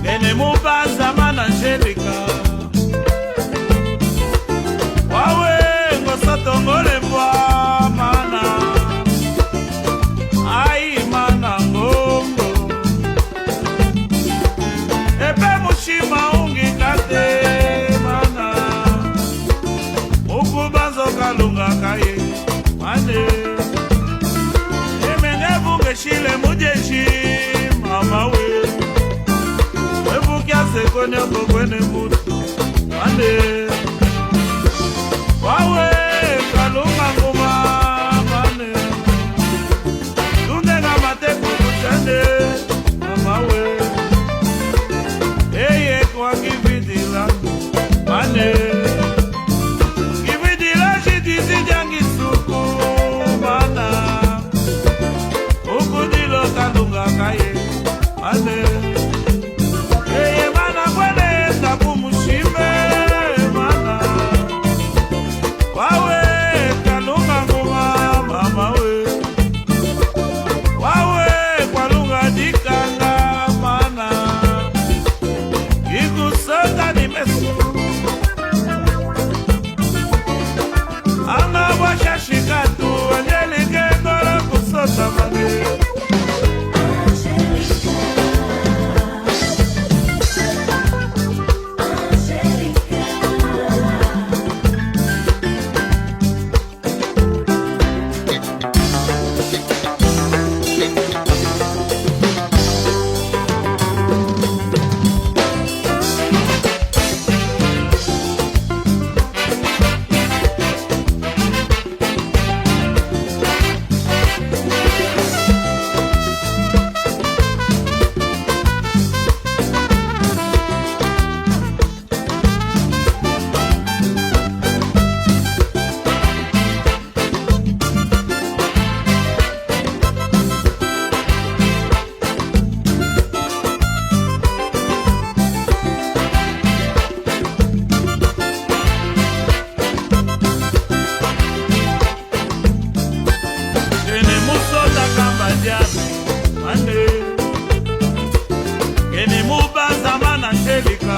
Gene mubanza mana Angelica wawe ngosotongole mbwa mana ai mana ngongo epe mushima ungikate mana ukubanzo kalunga kaye mane emengevuke shile mujeshi mama we sekone kokone mutu ande wawe kalunga nguma mane tunde na mateko kuchande mama we eye kwa kividila mane kividila shitisi jangi suku mana ukudilo kalunga kaye mane Shikatu Angelica Ngora kusota mane mane gene mubanza mana Angelica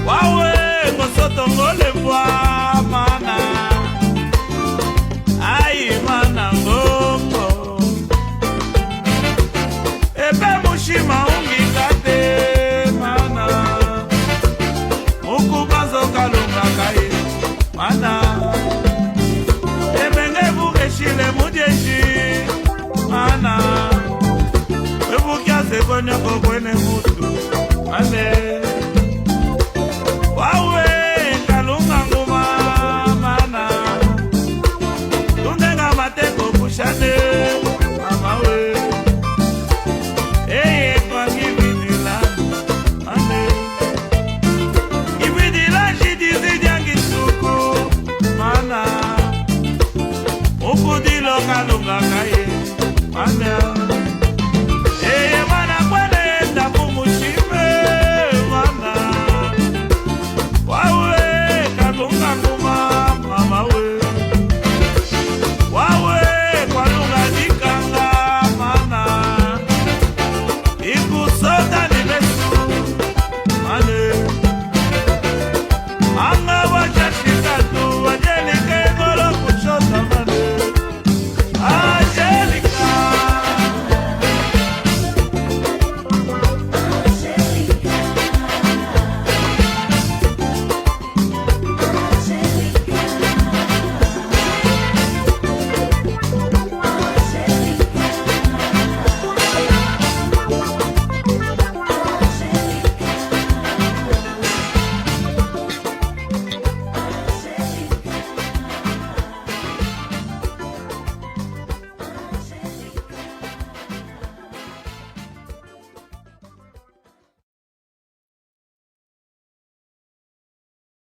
wawe ngosotongole mbwa mana ai mana ngongo epe mushima ungikate mana ukubanzo kalunga kaye mana shile mujeshi mana evukia sekone kokwene mutu ane wawe kalunga nguma mana tundenga mateko kushane mama we eye kwa kividila ane kividila shitizi jangi suku mana ukudilo kalunga kaye mane